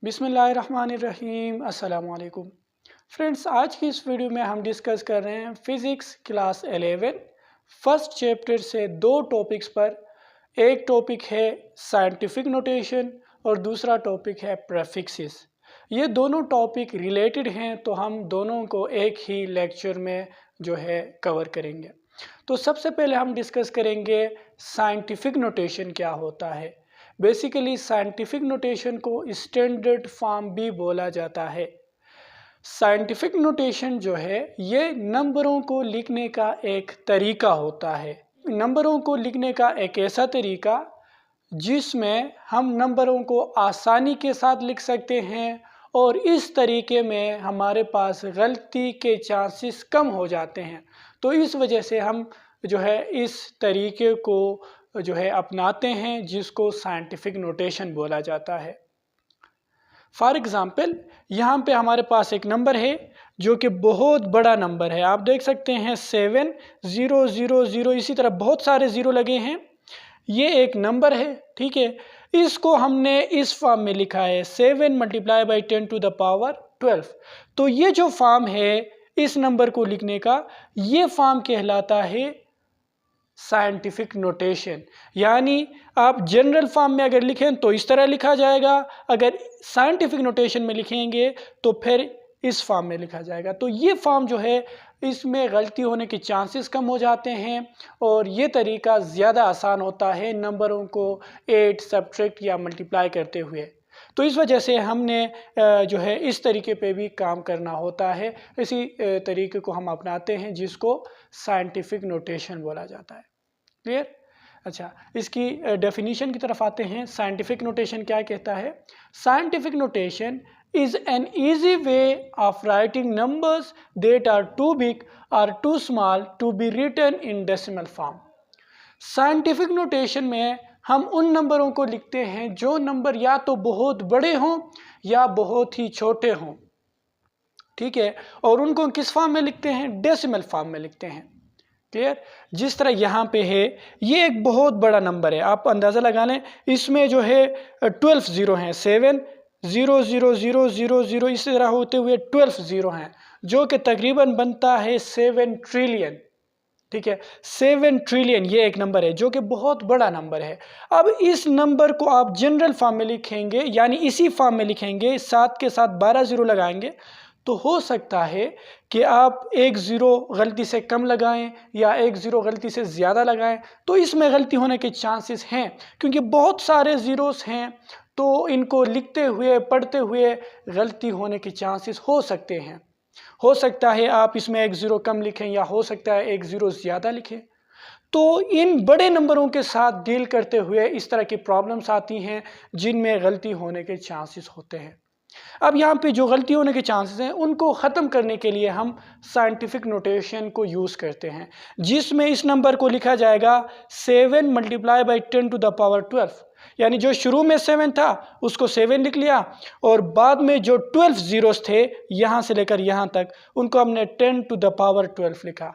बिस्मिल्लाहिर्रहमानिर्रहीम अस्सलाम वालेकुम फ्रेंड्स। आज की इस वीडियो में हम डिस्कस कर रहे हैं फिज़िक्स क्लास 11 फर्स्ट चैप्टर से दो टॉपिक्स पर। एक टॉपिक है साइंटिफिक नोटेशन और दूसरा टॉपिक है प्रीफिक्सेस। ये दोनों टॉपिक रिलेटेड हैं तो हम दोनों को एक ही लेक्चर में जो है कवर करेंगे। तो सबसे पहले हम डिस्कस करेंगे साइंटिफिक नोटेशन क्या होता है। बेसिकली साइंटिफिक नोटेशन को स्टैंडर्ड फॉर्म भी बोला जाता है। साइंटिफिक नोटेशन जो है ये नंबरों को लिखने का एक तरीका होता है। नंबरों को लिखने का एक ऐसा तरीका जिसमें हम नंबरों को आसानी के साथ लिख सकते हैं और इस तरीके में हमारे पास गलती के चांसेस कम हो जाते हैं। तो इस वजह से हम जो है इस तरीके को जो है अपनाते हैं जिसको साइंटिफिक नोटेशन बोला जाता है। फॉर एग्ज़ाम्पल यहाँ पे हमारे पास एक नंबर है जो कि बहुत बड़ा नंबर है। आप देख सकते हैं 7000, इसी तरह बहुत सारे ज़ीरो लगे हैं। ये एक नंबर है, ठीक है। इसको हमने इस फॉर्म में लिखा है 7 × 10⁻12। तो ये जो फॉर्म है इस नंबर को लिखने का, ये फॉर्म कहलाता है साइंटिफिक नोटेशन। यानी आप जनरल फॉर्म में अगर लिखें तो इस तरह लिखा जाएगा, अगर साइंटिफिक नोटेशन में लिखेंगे तो फिर इस फॉर्म में लिखा जाएगा। तो ये फॉर्म जो है इसमें गलती होने के चांसेस कम हो जाते हैं और ये तरीका ज़्यादा आसान होता है नंबरों को ऐड, सब्ट्रैक्ट या मल्टीप्लाई करते हुए। तो इस वजह से हमने जो है इस तरीके पे भी काम करना होता है। इसी तरीके को हम अपनाते हैं जिसको साइंटिफिक नोटेशन बोला जाता है। क्लियर? अच्छा, इसकी डेफिनेशन की तरफ आते हैं। साइंटिफिक नोटेशन क्या कहता है? Scientific notation is an easy way of writing numbers that are too big or too small to be written in decimal form। Scientific notation में हम उन नंबरों को लिखते हैं जो नंबर या तो बहुत बड़े हों या बहुत ही छोटे हों, ठीक है। और उनको किस फॉर्म में लिखते हैं? डेसिमल फॉर्म में लिखते हैं। क्लियर? जिस तरह यहाँ पे है, ये एक बहुत बड़ा नंबर है, आप अंदाज़ा लगा लें। इसमें जो है 12 ज़ीरो हैं, 7000000 इसी तरह होते हुए 12 ज़ीरो हैं, जो कि तकरीबन बनता है 7 ट्रिलियन। ठीक है, 7 ट्रिलियन ये एक नंबर है जो कि बहुत बड़ा नंबर है। अब इस नंबर को आप जनरल फॉर्म में लिखेंगे, यानी इसी फॉर्म में लिखेंगे, 7 के साथ 12 ज़ीरो लगाएंगे, तो हो सकता है कि आप एक ज़ीरो गलती से कम लगाएं या एक ज़ीरो गलती से ज़्यादा लगाएं। तो इसमें गलती होने के चांसेस हैं क्योंकि बहुत सारे ज़ीरोस हैं, तो इनको लिखते हुए पढ़ते हुए गलती होने के चांसेस हो सकते हैं। हो सकता है आप इसमें एक ज़ीरो कम लिखें या हो सकता है एक ज़ीरो ज़्यादा लिखें। तो इन बड़े नंबरों के साथ डील करते हुए इस तरह की प्रॉब्लम्स आती हैं जिनमें गलती होने के चांसेस होते हैं। अब यहाँ पे जो गलती होने के चांसेस हैं उनको ख़त्म करने के लिए हम साइंटिफिक नोटेशन को यूज़ करते हैं, जिसमें इस नंबर को लिखा जाएगा 7 × 10⁻12। यानी जो शुरू में 7 था उसको 7 लिख लिया और बाद में जो 12 ज़ीरोस थे यहाँ से लेकर यहाँ तक उनको हमने 10⁻12 लिखा।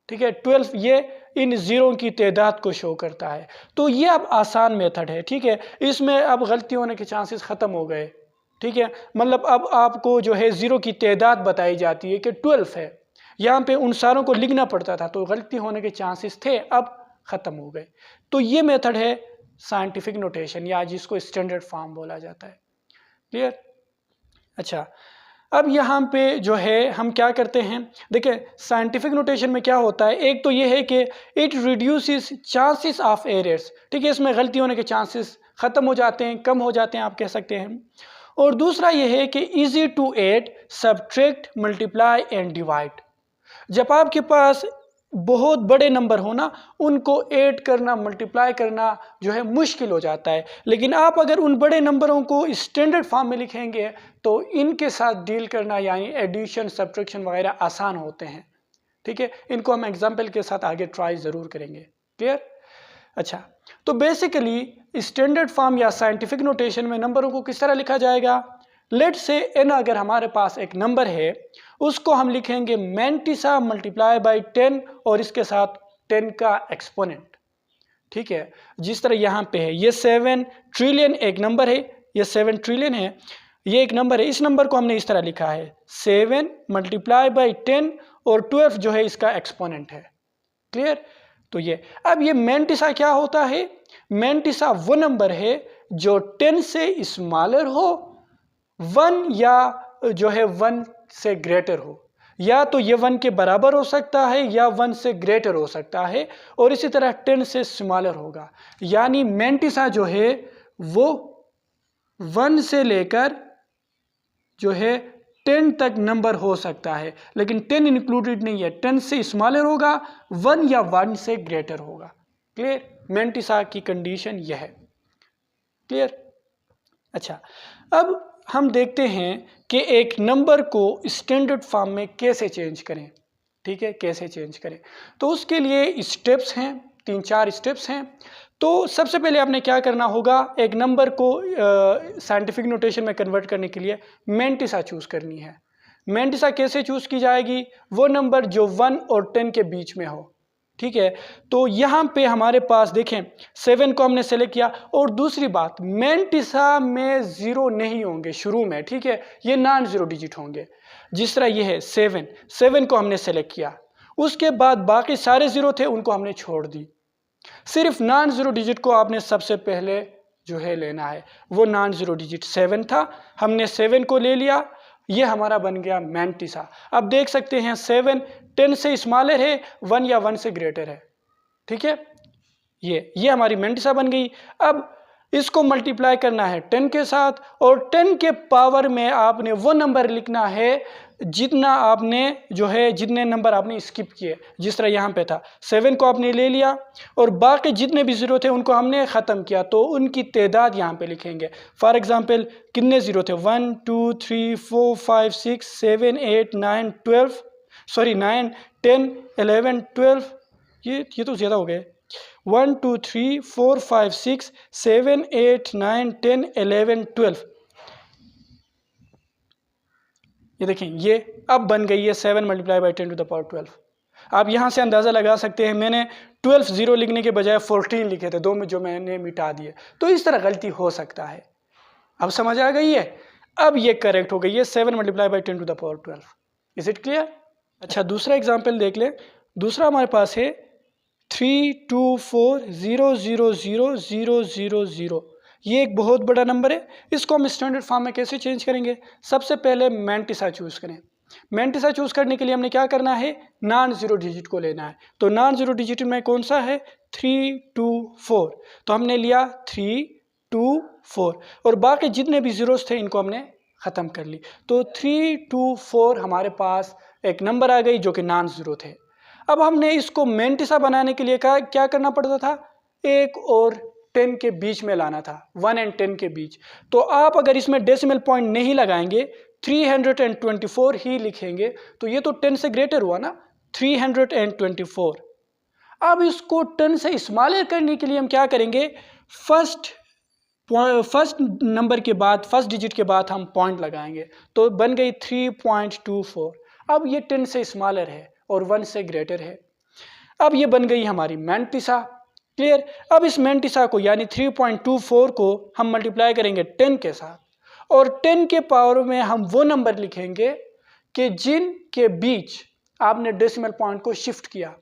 ठीक है, 12 ये इन ज़ीरो की तादाद को शो करता है। तो ये अब आसान मेथड है, ठीक है। इसमें अब गलती होने के चांसेस ख़त्म हो गए, ठीक है। मतलब अब आपको जो है ज़ीरो की तादाद बताई जाती है कि 12 है। यहाँ पे उन सारों को लिखना पड़ता था तो गलती होने के चांसेस थे, अब ख़त्म हो गए। तो ये मेथड है साइंटिफिक नोटेशन या जिसको स्टैंडर्ड फॉर्म बोला जाता है। क्लियर? अच्छा, अब यहाँ पे जो है हम क्या करते हैं, देखिए साइंटिफिक नोटेशन में क्या होता है। एक तो ये है कि it reduces chances of errors, ठीक है, इसमें गलती होने के चांसेस ख़त्म हो जाते हैं, कम हो जाते हैं, आप कह सकते हैं। और दूसरा ये है कि easy to add, subtract, multiply and divide. जब आपके पास बहुत बड़े नंबर हो ना, उनको ऐड करना, मल्टीप्लाई करना जो है मुश्किल हो जाता है। लेकिन आप अगर उन बड़े नंबरों को स्टैंडर्ड फॉर्म में लिखेंगे तो इनके साथ डील करना यानी एडिशन, सब्ट्रैक्शन वगैरह आसान होते हैं। ठीक है, इनको हम एग्जाम्पल के साथ आगे ट्राई ज़रूर करेंगे। क्लियर? अच्छा, तो बेसिकली स्टैंडर्ड फॉर्म या साइंटिफिक नोटेशन में नंबरों को किस तरह लिखा जाएगा। लेट से एन, अगर हमारे पास एक नंबर है उसको हम लिखेंगे मैंटिसा × 10 और इसके साथ 10 का एक्सपोनेंट। ठीक है, जिस तरह यहाँ पे है, ये 7 ट्रिलियन एक नंबर है, ये 7 ट्रिलियन है। ये एक नंबर है, इस नंबर को हमने इस तरह लिखा है 7 मल्टीप्लाई बाई 10 और 12 जो है इसका एक्सपोनेंट है। क्लियर? तो ये अब ये मैंटिसा क्या होता है? मैंटिसा वो नंबर है जो 10 से स्मॉलर हो, 1 या जो है 1 से ग्रेटर हो, या तो ये 1 के बराबर हो सकता है या 1 से ग्रेटर हो सकता है, और इसी तरह 10 से स्मॉलर होगा। यानी मैंटिसा जो है वो 1 से लेकर जो है 10 तक नंबर हो सकता है, लेकिन 10 इंक्लूडेड नहीं है, 10 से स्मॉलर होगा, 1 या 1 से ग्रेटर होगा। क्लियर? मैंटिसा की कंडीशन यह है। क्लियर? अच्छा, अब हम देखते हैं कि एक नंबर को स्टैंडर्ड फॉर्म में कैसे चेंज करें। ठीक है, कैसे चेंज करें? तो उसके लिए स्टेप्स हैं, 3-4 स्टेप्स हैं। तो सबसे पहले आपने क्या करना होगा, एक नंबर को साइंटिफिक नोटेशन में कन्वर्ट करने के लिए मैंटिसा चूज़ करनी है। मैंटिसा कैसे चूज़ की जाएगी? वो नंबर जो 1 और 10 के बीच में हो। ठीक है, तो यहाँ पे हमारे पास देखें 7 को हमने सेलेक्ट किया, और दूसरी बात मैंटिसा में ज़ीरो नहीं होंगे शुरू में। ठीक है, ये नॉन ज़ीरो डिजिट होंगे। जिस तरह ये है 7 को हमने सेलेक्ट किया, उसके बाद बाकी सारे ज़ीरो थे उनको हमने छोड़ दी, सिर्फ नॉन ज़ीरो डिजिट को आपने सबसे पहले जो है लेना है। वो नॉन ज़ीरो डिजिट 7 था, हमने 7 को ले लिया, ये हमारा बन गया मैंटिसा। अब देख सकते हैं 7 10 से स्मॉलर है, 1 या 1 से ग्रेटर है। ठीक है, ये हमारी मैंटिसा बन गई। अब इसको मल्टीप्लाई करना है 10 के साथ, और 10 के पावर में आपने वो नंबर लिखना है जितना आपने जो है जितने नंबर आपने स्किप किए। जिस तरह यहाँ पे था 7 को आपने ले लिया, और बाकी जितने भी ज़ीरो थे उनको हमने ख़त्म किया, तो उनकी तादाद यहाँ पे लिखेंगे। फॉर एग्ज़ाम्पल कितने ज़ीरो थे? 1 2 3 4 5 6 7 8 9 12 सॉरी 9 10 11 12, ये तो ज़्यादा हो गए। 1 2 3 4 5 6 7 8 9 10 11 12, ये देखें, ये अब बन गई है 7 multiply by 10 to the power 12। आप यहाँ से अंदाज़ा लगा सकते हैं, मैंने 12 ज़ीरो लिखने के बजाय 14 लिखे थे, दो में जो मैंने मिटा दिए, तो इस तरह गलती हो सकता है। अब समझ आ गई है? अब ये करेक्ट हो गई है 7 multiply by 10 to the power 12। Is it clear? अच्छा, दूसरा एग्जाम्पल देख लें। दूसरा हमारे पास है 3 2 4 0 0 0 0 0 0। ये एक बहुत बड़ा नंबर है, इसको हम स्टैंडर्ड फॉर्म में कैसे चेंज करेंगे? सबसे पहले मैंटिसा चूज़ करें। मैंटिसा चूज़ करने के लिए हमने क्या करना है? नॉन ज़ीरो डिजिट को लेना है। तो नॉन ज़ीरो डिजिट में कौन सा है? 3 2 4। तो हमने लिया 3 2 4, और बाकी जितने भी ज़ीरोस थे इनको हमने ख़त्म कर ली। तो 3 2 4 हमारे पास एक नंबर आ गई जो कि नॉन ज़ीरो थे। अब हमने इसको मैंटिसा बनाने के लिए क्या करना पड़ता था? 1 और 10 के बीच में लाना था, 1 और 10 के बीच। तो आप अगर इसमें डेसिमल पॉइंट नहीं लगाएंगे, 324 ही लिखेंगे, तो ये तो 10 से ग्रेटर हुआ ना, 324। अब इसको 10 से स्मॉलर करने के लिए हम क्या करेंगे? फर्स्ट नंबर के बाद, फर्स्ट डिजिट के बाद हम पॉइंट लगाएंगे, तो बन गई 3.24। अब ये 10 से स्मॉलर है और 1 से ग्रेटर है। अब ये बन गई हमारी मैंटिसा। क्लियर? अब इस मैंटिसा को यानी 3.24 को हम मल्टीप्लाई करेंगे 10 के साथ, और 10 के पावर में हम वो नंबर लिखेंगे कि जिन के बीच आपने डेसिमल पॉइंट को शिफ्ट किया।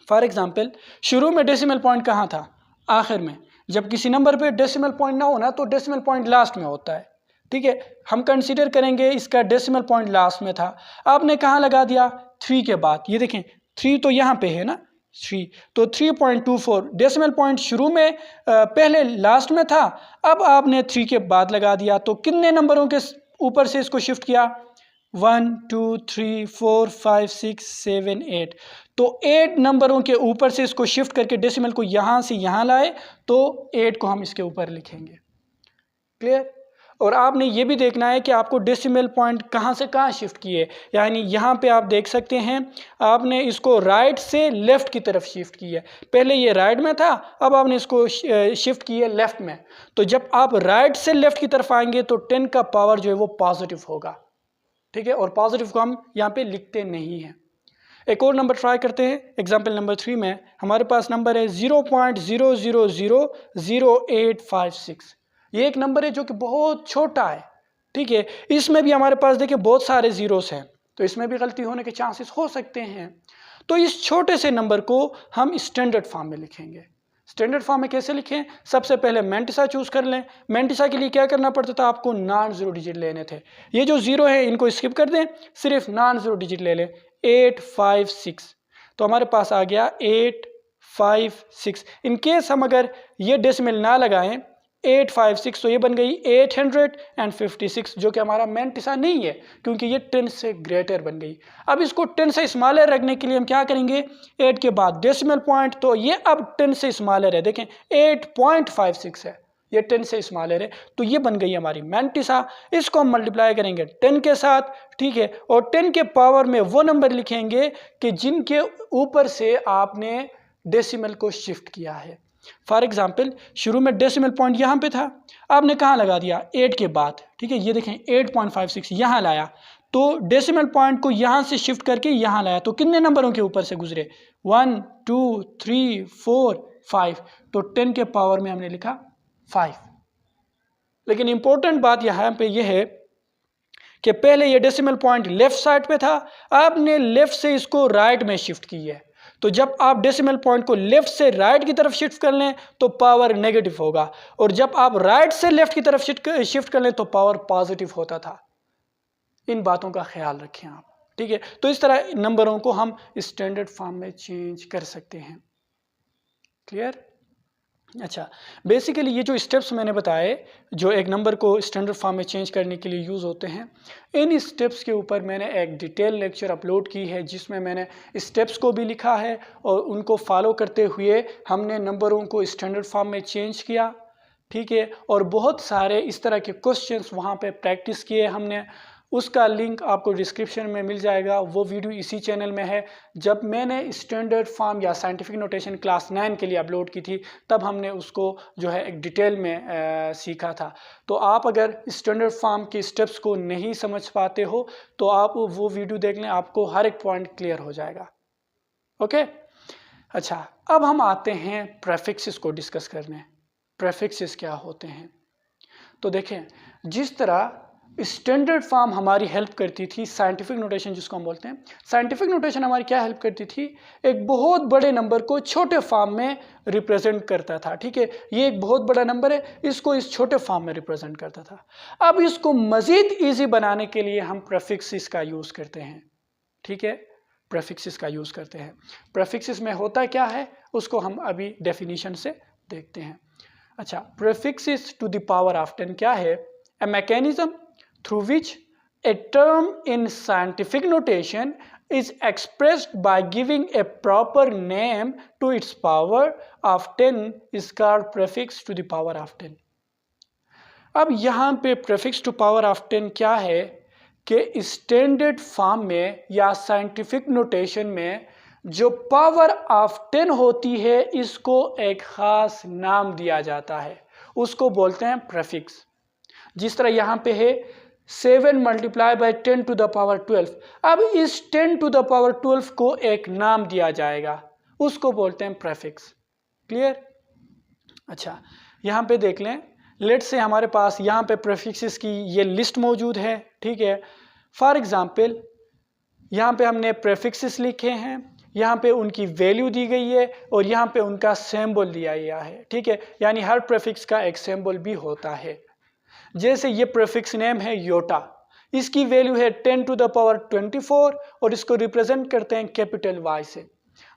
फॉर एग्जांपल शुरू में डेसिमल पॉइंट कहाँ था? आखिर में। जब किसी नंबर पे डेसिमल पॉइंट ना हो ना, तो डेसिमल पॉइंट लास्ट में होता है। ठीक है, हम कंसीडर करेंगे इसका डेसिमल पॉइंट लास्ट में था, आपने कहाँ लगा दिया? 3 के बाद। ये देखें 3 तो यहाँ पे है ना, 3, तो 3.24 डेसिमल पॉइंट शुरू में पहले लास्ट में था, अब आपने 3 के बाद लगा दिया, तो कितने नंबरों के ऊपर से इसको शिफ्ट किया? 1 2 3 4 5 6 7 8। तो 8 नंबरों के ऊपर से इसको शिफ्ट करके डेसिमल को यहाँ से यहाँ लाए, तो 8 को हम इसके ऊपर लिखेंगे। क्लियर? और आपने ये भी देखना है कि आपको डेसिमल पॉइंट कहाँ से कहाँ शिफ्ट किए। यानी यहाँ पे आप देख सकते हैं आपने इसको राइट से लेफ़्ट की तरफ शिफ्ट किया। पहले ये राइट में था, अब आपने इसको शिफ्ट किया लेफ़्ट में। तो जब आप राइट से लेफ़्ट की तरफ आएंगे तो 10 का पावर जो है वो पॉजिटिव होगा। ठीक है, और पॉजिटिव को हम यहाँ पे लिखते नहीं हैं। एक और नंबर ट्राई करते हैं। एग्जाम्पल नंबर 3 में हमारे पास नंबर है 0.0000856। ये एक नंबर है जो कि बहुत छोटा है, ठीक है। इसमें भी हमारे पास देखिए बहुत सारे जीरोस हैं, तो इसमें भी गलती होने के चांसेस हो सकते हैं। तो इस छोटे से नंबर को हम स्टैंडर्ड फॉर्म में लिखेंगे। स्टैंडर्ड फॉर्म में कैसे लिखें? सबसे पहले मेंटिसा चूज कर लें। मेंटिसा के लिए क्या करना पड़ता था? आपको नॉन जीरो डिजिट लेने थे। ये जो जीरो है इनको स्किप कर दें, सिर्फ नॉन जीरो डिजिट ले लें। 8 5 6, तो हमारे पास आ गया 8 5 6। इन केस हम अगर ये डेसिमल ना लगाएं 8 5 6, तो ये बन गई 856, जो कि हमारा मेंटिसा नहीं है क्योंकि ये 10 से ग्रेटर बन गई। अब इसको 10 से स्मॉलर रखने के लिए हम क्या करेंगे? 8 के बाद डेसिमल पॉइंट, तो ये अब 10 से स्मॉलर है। देखें 8.56 है, ये 10 से स्मॉलर है, तो ये बन गई हमारी मेंटिसा। इसको हम मल्टीप्लाई करेंगे 10 के साथ, ठीक है, और 10 के पावर में वो नंबर लिखेंगे कि जिनके ऊपर से आपने डेसिमल को शिफ्ट किया है। फॉर एग्जाम्पल शुरू में डेसिमल पॉइंट यहाँ पे था, आपने कहाँ लगा दिया? 8 के बाद, ठीक है। ये देखें 8.56 यहाँ लाया, तो डेसिमल पॉइंट को यहाँ से शिफ्ट करके यहाँ लाया, तो कितने नंबरों के ऊपर से गुजरे? 1 2 3 4 5, तो 10 के पावर में हमने लिखा 5। लेकिन इंपॉर्टेंट बात यहाँ पे यह है कि पहले ये डेसिमल पॉइंट लेफ्ट साइड पे था, आपने लेफ्ट से इसको राइट में शिफ्ट की है। तो जब आप डेसिमल पॉइंट को लेफ्ट से राइट की तरफ शिफ्ट कर लें तो पावर नेगेटिव होगा, और जब आप राइट से लेफ्ट की तरफ शिफ्ट कर लें तो पावर पॉजिटिव होता था। इन बातों का ख्याल रखें आप, ठीक है। तो इस तरह नंबरों को हम स्टैंडर्ड फॉर्म में चेंज कर सकते हैं। क्लियर? अच्छा, बेसिकली ये जो स्टेप्स मैंने बताए जो एक नंबर को स्टैंडर्ड फॉर्म में चेंज करने के लिए यूज़ होते हैं, इन स्टेप्स के ऊपर मैंने एक डिटेल लेक्चर अपलोड की है जिसमें मैंने स्टेप्स को भी लिखा है और उनको फॉलो करते हुए हमने नंबरों को स्टैंडर्ड फॉर्म में चेंज किया, ठीक है। और बहुत सारे इस तरह के क्वेश्चंस वहाँ पे प्रैक्टिस किए हमने, उसका लिंक आपको डिस्क्रिप्शन में मिल जाएगा। वो वीडियो इसी चैनल में है। जब मैंने स्टैंडर्ड फॉर्म या साइंटिफिक नोटेशन क्लास 9 के लिए अपलोड की थी तब हमने उसको जो है एक डिटेल में सीखा था। तो आप अगर स्टैंडर्ड फॉर्म के स्टेप्स को नहीं समझ पाते हो तो आप वो वीडियो देख लें, आपको हर एक पॉइंट क्लियर हो जाएगा। ओके, अच्छा, अब हम आते हैं प्रेफिक्सेस को डिस्कस करने। प्रेफिक्सेस क्या होते हैं? तो देखें, जिस तरह स्टैंडर्ड फॉर्म हमारी हेल्प करती थी, साइंटिफिक नोटेशन जिसको हम बोलते हैं, साइंटिफिक नोटेशन हमारी क्या हेल्प करती थी? एक बहुत बड़े नंबर को छोटे फॉर्म में रिप्रेजेंट करता था, ठीक है। ये एक बहुत बड़ा नंबर है, इसको इस छोटे फॉर्म में रिप्रेजेंट करता था। अब इसको मज़ीद ईजी बनाने के लिए हम प्रेफिक्सेस का यूज़ करते हैं, ठीक है। प्रेफिक्सेस का यूज़ करते हैं। प्रेफिक्सेस में होता क्या है उसको हम अभी डेफिनेशन से देखते हैं। अच्छा, prefixes to the power of 10 क्या है? A mechanism through which a term in scientific notation is expressed by giving a proper name to its power of 10 is called prefix to the power of 10। अब यहाँ पे prefix to power of 10 क्या है कि standard form में या scientific notation में जो पावर ऑफ 10 होती है इसको एक ख़ास नाम दिया जाता है, उसको बोलते हैं प्रेफिक्स। जिस तरह यहाँ पे है 7 multiply by 10 to the power 12। अब इस 10 टू द पावर 12 को एक नाम दिया जाएगा, उसको बोलते हैं प्रेफिक्स। क्लियर? अच्छा, यहाँ पे देख लें, लेट से हमारे पास यहाँ पे प्रेफिक्सेस की ये लिस्ट मौजूद है, ठीक है। फॉर एग्जांपल यहाँ पे हमने प्रेफिक्सेस लिखे हैं, यहाँ पे उनकी वैल्यू दी गई है और यहाँ पे उनका सिंबल दिया गया है, ठीक है। यानी हर प्रेफिक्स का एक सिंबल भी होता है। जैसे ये प्रेफिक्स नेम है योटा, इसकी वैल्यू है 10 टू द पावर 24 और इसको रिप्रेजेंट करते हैं कैपिटल वाई से।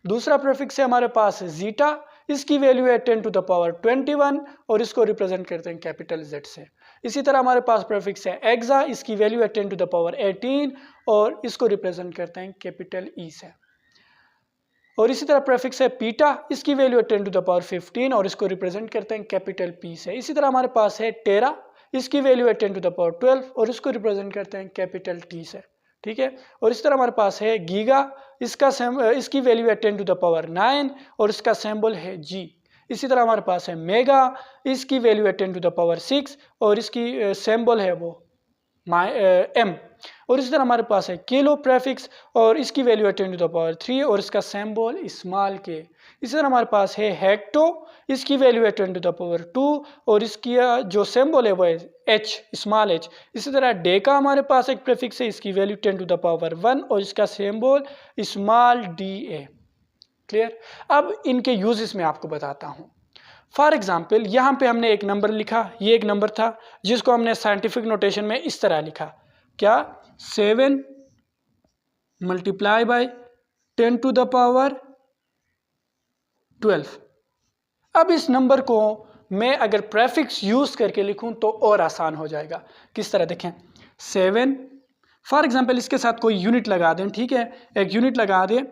दूसरा प्रेफिक्स है हमारे पास जीटा, इसकी वैल्यू है 10 टू द पावर 21 और इसको रिप्रेजेंट करते हैं कैपिटल जेड से। इसी तरह हमारे पास प्रेफिक्स है एक्सा, इसकी वैल्यू है 10 टू द पावर 18 और इसको रिप्रेजेंट करते हैं कैपिटल ई से। और इसी तरह प्रेफिक्स है पीटा, इसकी वैल्यू है 10 टू द पावर 15 और इसको रिप्रेजेंट करते हैं कैपिटल पी से। इसी तरह हमारे पास है टेरा, इसकी वैल्यू है 10 टू द पावर 12 और इसको रिप्रेजेंट करते हैं कैपिटल टी से, ठीक है। और इस तरह हमारे पास है गीगा, इसकी वैल्यू है 10 टू द पावर 9 और इसका सिंबल है जी। इसी तरह हमारे पास है मेगा, इसकी वैल्यू है 10 टू द पावर 6 और इसकी सिंबल है वो m। और इसी तरह हमारे पास है किलो प्रेफिक्स और इसकी वैल्यू है 10⁻³ और इसका सिंबल स्मॉल के। इसी तरह हमारे पास है हेक्टो, इसकी वैल्यू है 10⁻² और इसकी जो सिंबल है वो है h, स्मॉल h। इसी तरह डेका हमारे पास एक प्रेफिक्स है, इसकी वैल्यू 10⁻1 और इसका सिंबल स्मॉल da। क्लियर। अब इनके यूजेस में आपको बताता हूँ। फॉर एग्जाम्पल यहाँ पे हमने एक नंबर लिखा, ये एक नंबर था जिसको हमने साइंटिफिक नोटेशन में इस तरह लिखा, क्या 7 मल्टीप्लाई बाई 10⁻12। अब इस नंबर को मैं अगर प्रेफिक्स यूज करके लिखूं तो और आसान हो जाएगा। किस तरह देखें, 7 फॉर एग्जाम्पल इसके साथ कोई यूनिट लगा दें, ठीक है, एक यूनिट लगा दें,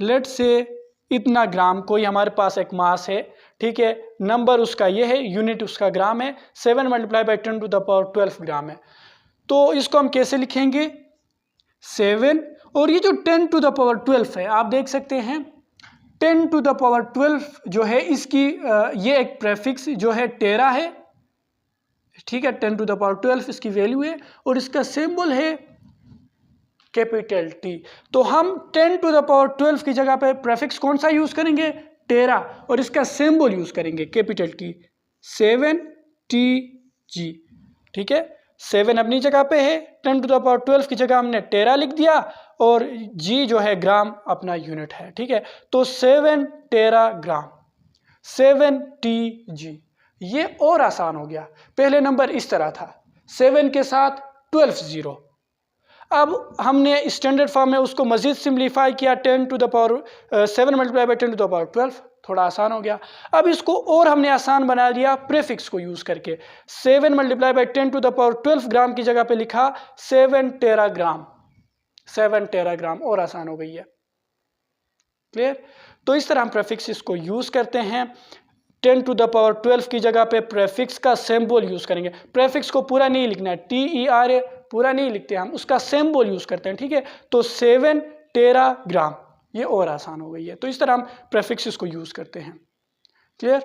लेट से इतना ग्राम, कोई हमारे पास एक मास है, ठीक है, नंबर उसका ये है, यूनिट उसका ग्राम है, 7 मल्टीप्लाई बाई 10⁻12 ग्राम है। तो इसको हम कैसे लिखेंगे, 7 और ये जो 10⁻12 है आप देख सकते हैं 10⁻12 जो है इसकी ये एक प्रेफिक्स जो है टेरा है, ठीक है, 10⁻12 इसकी वैल्यू है और इसका सिंबल है कैपिटल T। तो हम 10⁻12 की जगह पे प्रेफिक्स कौन सा यूज करेंगे, टेरा, और इसका सिंबल यूज करेंगे कैपिटल T, 7TG। ठीक है, 7 अपनी जगह पे है, 10⁻12 की जगह हमने टेरा लिख दिया और G जो है ग्राम अपना यूनिट है। ठीक है, तो 7 टेरा ग्राम, 7TG। ये और आसान हो गया, पहले नंबर इस तरह था 7 के साथ 12 जीरो, अब हमने स्टैंडर्ड फॉर्म में उसको मजीद सिंप्लीफाई किया 10⁻7 मल्टीप्लाई बाई 10⁻12, थोड़ा आसान हो गया। अब इसको और हमने आसान बना दिया प्रीफिक्स को यूज करके, 7 मल्टीप्लाई बाई 10⁻12 ग्राम की जगह पे लिखा 7 टेराग्राम, 7 टेराग्राम, और आसान हो गई है। क्लियर। तो इस तरह हम प्रीफिक्स इसको यूज करते हैं, 10⁻12 की जगह पे प्रीफिक्स का सिंबल यूज करेंगे। प्रीफिक्स को पूरा नहीं लिखना है, TERA पूरा नहीं लिखते हम, उसका सिंबल यूज करते हैं। ठीक है, तो 7 टेराग्राम, ये और आसान हो गई है। तो इस तरह हम प्रीफिक्स को यूज करते हैं। क्लियर।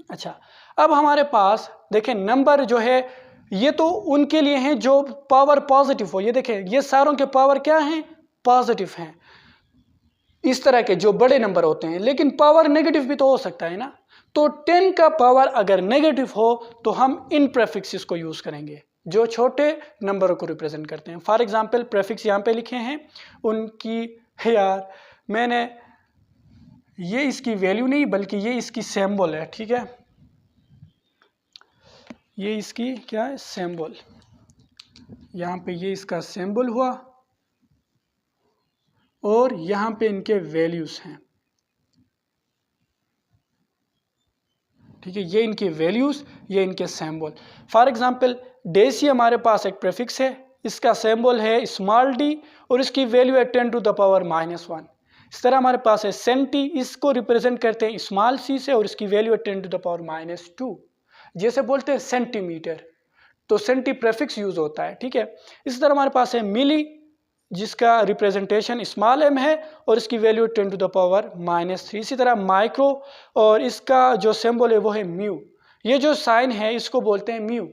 अच्छा, अब हमारे पास देखें नंबर जो है ये तो उनके लिए हैं जो पावर पॉजिटिव हो, ये देखें ये सारों के पावर क्या हैं, पॉजिटिव हैं, इस तरह के जो बड़े नंबर होते हैं, लेकिन पावर नेगेटिव भी तो हो सकता है ना। तो 10 का पावर अगर नेगेटिव हो तो हम इन प्रीफिक्सेस को यूज करेंगे जो छोटे नंबरों को रिप्रेजेंट करते हैं। फॉर एग्जांपल प्रीफिक्स यहाँ पे लिखे हैं उनकी, यार मैंने ये इसकी वैल्यू नहीं बल्कि ये इसकी सिंबल है, ठीक है, ये इसकी क्या है, सिंबल, यहाँ पे ये इसका सिंबल हुआ और यहाँ पे इनके वैल्यूज हैं। ठीक है, ये इनकी वैल्यूज, ये इनके सिंबल। फॉर एग्जांपल डेसी हमारे पास एक प्रीफिक्स है, इसका सिंबल है स्मॉल d और इसकी वैल्यू है 10⁻⁻1। इस तरह हमारे पास है सेंटी, इसको रिप्रेजेंट करते हैं स्मॉल c से और इसकी वैल्यू है 10⁻2। जैसे बोलते हैं सेंटीमीटर, तो सेंटी प्रीफिक्स यूज होता है। ठीक है, इसी तरह हमारे पास है मिली जिसका रिप्रेजेंटेशन स्मॉल m है और इसकी वैल्यू 10⁻⁻3। इसी तरह माइक्रो और इसका जो सिंबल है वो है म्यू, ये जो साइन है इसको बोलते हैं म्यू।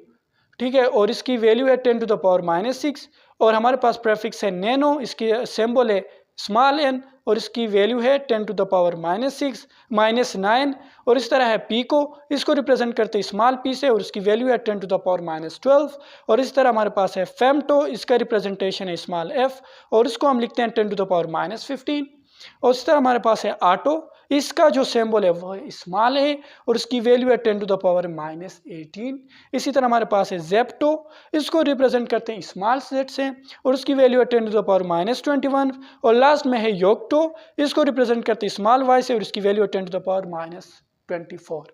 ठीक है, और इसकी वैल्यू है 10⁻6। और हमारे पास प्रीफिक्स है नैनो, इसकी सिंबल है स्मॉल n और इसकी वैल्यू है 10⁻⁻9। और इस तरह है पीको, इसको रिप्रेजेंट करते हैं स्मॉल p से और इसकी वैल्यू है 10⁻12। और इस तरह हमारे पास है फेमटो, इसका रिप्रेजेंटेशन है स्मॉल f और इसको हम लिखते हैं 10⁻15। और इस तरह हमारे पास है ऑटो, इसका जो सिंबल है वो स्मॉल है और इसकी वैल्यू है 10⁻18। इसी तरह हमारे पास है जेप्टो, इसको रिप्रेजेंट करते हैं स्मॉल z से और उसकी वैल्यू है 10⁻21। और लास्ट में है योक्टो, इसको रिप्रेजेंट करते हैं स्मॉल y से और इसकी वैल्यू है 10⁻24।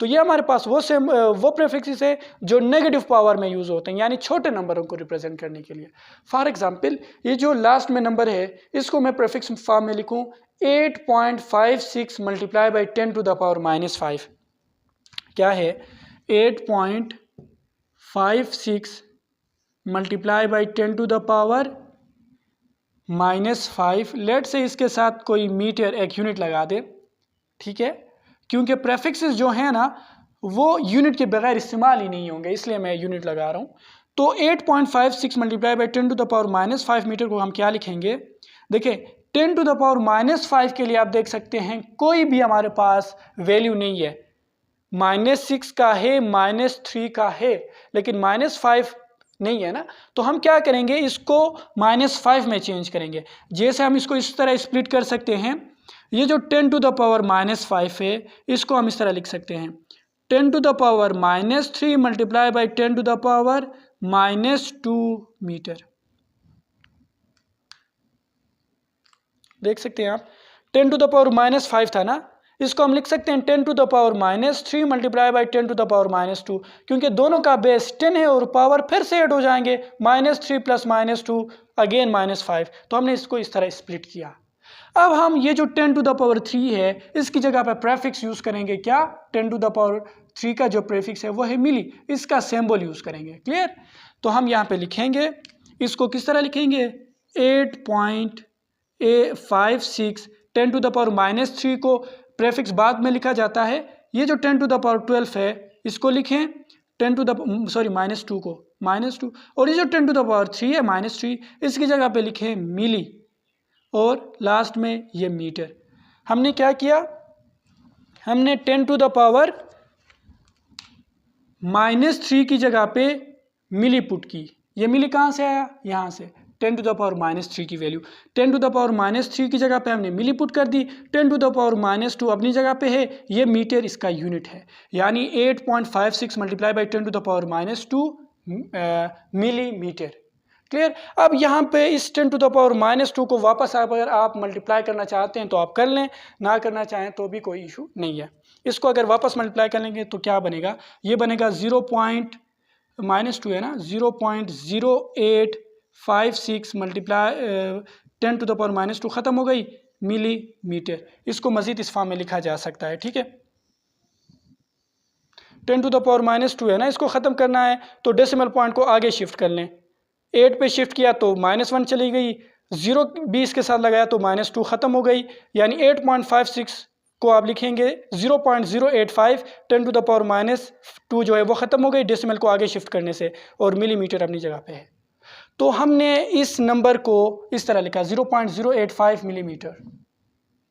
तो ये हमारे पास वो प्रीफिक्सेस है जो नेगेटिव पावर में यूज होते हैं, यानी छोटे नंबरों को रिप्रेजेंट करने के लिए। फॉर एग्जांपल ये जो लास्ट में नंबर है इसको मैं प्रीफिक्स फॉर्म में लिखूं 8.56 मल्टीप्लाई बाई 10⁻⁻5। क्या है 8.56 मल्टीप्लाई बाई 10⁻⁻5। लेट से इसके साथ कोई मीटर एक यूनिट लगा दे, ठीक है, क्योंकि प्रीफिक्सेस जो है ना वो यूनिट के बगैर इस्तेमाल ही नहीं होंगे, इसलिए मैं यूनिट लगा रहा हूँ। तो 8.56 multiply by 10 to the power -5 metre को हम क्या लिखेंगे? देखिए 10 टू द पावर -5 के लिए आप देख सकते हैं कोई भी हमारे पास वैल्यू नहीं है, -6 का है, -3 का है, लेकिन -5 नहीं है ना। तो हम क्या करेंगे, इसको -5 में चेंज करेंगे। जैसे हम इसको इस तरह स्प्लिट कर सकते हैं, ये जो 10 टू द पावर -5 है इसको हम इस तरह लिख सकते हैं 10 to the power -3 multiply by 10 to the power -2 metre. देख सकते हैं आप 10 टू द पावर -5 था ना, इसको हम लिख सकते हैं 10 to the power -3 multiply by 10 to the power -2, क्योंकि दोनों का बेस 10 है और पावर फिर से ऐड हो जाएंगे, -3 प्लस -2 अगेन -5। तो हमने इसको इस तरह स्प्लिट किया। अब हम ये जो 10 टू द पावर 3 है इसकी जगह पर प्रेफिक्स यूज़ करेंगे। क्या? 10 टू द पावर 3 का जो प्रेफिक्स है वो है मिली, इसका सिंबल यूज़ करेंगे। क्लियर? तो हम यहाँ पे लिखेंगे, इसको किस तरह लिखेंगे? 8.56 10 टू द पावर -3 को प्रेफिक्स बाद में लिखा जाता है। ये जो 10 टू द पावर 12 है इसको लिखें 10 टू द -2 को -2, और ये जो 10 टू द पावर 3 है -3 इसकी जगह पे लिखें मिली, और लास्ट में ये मीटर। हमने क्या किया? हमने 10 टू द पावर -3 की जगह पे मिली पुट की। ये मिली कहाँ से आया? यहाँ से 10 टू द पावर -3 की वैल्यू 10 टू द पावर -3 की जगह पे हमने मिली पुट कर दी। 10 टू द पावर -2 अपनी जगह पे है, ये मीटर इसका यूनिट है, यानी 8.56 multiply by 10 to the power -2 millimetre. Clear? अब यहाँ पे इस 10 टू द पावर -2 को वापस अगर आप मल्टीप्लाई करना चाहते हैं तो आप कर लें, ना करना चाहें तो भी कोई इशू नहीं है। इसको अगर वापस मल्टीप्लाई कर लेंगे तो क्या बनेगा? ये बनेगा 0. -2 है ना, 0.0856 मल्टीप्लाई 10 टू द पावर -2 ख़त्म हो गई मिली मीटर। इसको मज़ीद इस फॉर्म में लिखा जा सकता है। ठीक है, 10 टू द पावर -2 है ना, इसको ख़त्म करना है तो डेसिमल पॉइंट को आगे शिफ्ट कर लें। 8 पे शिफ्ट किया तो -1 चली गई, 0 20 के साथ लगाया तो -2 ख़त्म हो गई, यानी 8.56 को आप लिखेंगे 0.085 10 टू द पावर -2 जो है वो ख़त्म हो गई डेसिमल को आगे शिफ्ट करने से, और मिलीमीटर अपनी जगह पे है। तो हमने इस नंबर को इस तरह लिखा 0.085 मिलीमीटर।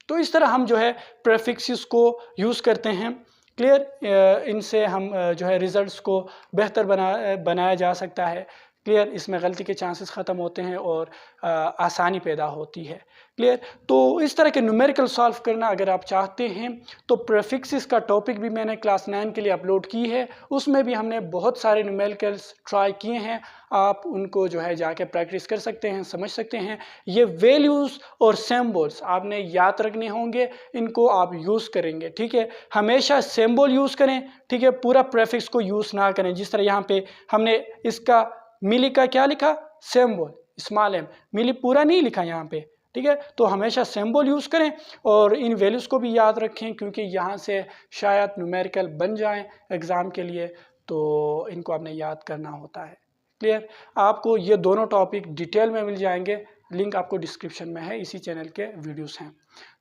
तो इस तरह हम जो है प्रेफिक्सेस को यूज़ करते हैं। क्लियर? इनसे हम जो है रिज़ल्ट्स को बेहतर बनाया जा सकता है। क्लियर? इसमें गलती के चांसेस ख़त्म होते हैं और आसानी पैदा होती है। क्लियर? तो इस तरह के न्यूमेरिकल सॉल्व करना अगर आप चाहते हैं तो प्रेफिक्सेस का टॉपिक भी मैंने क्लास 9 के लिए अपलोड की है, उसमें भी हमने बहुत सारे न्यूमेरिकल्स ट्राई किए हैं। आप उनको जो है जाके प्रैक्टिस कर सकते हैं, समझ सकते हैं। ये वैल्यूज़ और सिंबल्स आपने याद रखने होंगे, इनको आप यूज़ करेंगे। ठीक है, हमेशा सिंबल यूज़ करें। ठीक है, पूरा प्रेफिक्स को यूज़ ना करें। जिस तरह यहाँ पे हमने इसका मिली का क्या लिखा? सिंबल स्मॉल m, मिली पूरा नहीं लिखा यहाँ पे। ठीक है, तो हमेशा सिंबल यूज़ करें और इन वैल्यूज़ को भी याद रखें, क्योंकि यहाँ से शायद न्यूमेरिकल बन जाएं एग्ज़ाम के लिए, तो इनको आपने याद करना होता है। क्लियर? आपको ये दोनों टॉपिक डिटेल में मिल जाएंगे, लिंक आपको डिस्क्रिप्शन में है, इसी चैनल के वीडियोस हैं।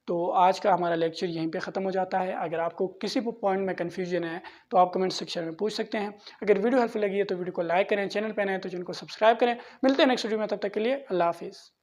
तो आज का हमारा लेक्चर यहीं पे ख़त्म हो जाता है। अगर आपको किसी भी पॉइंट में कन्फ्यूजन है तो आप कमेंट सेक्शन में पूछ सकते हैं। अगर वीडियो हेल्पफुल लगी है तो वीडियो को लाइक करें, चैनल पर नए हैं तो चैनल को सब्सक्राइब करें। मिलते हैं नेक्स्ट वीडियो में, तब तक के लिए अल्लाह हाफिज़।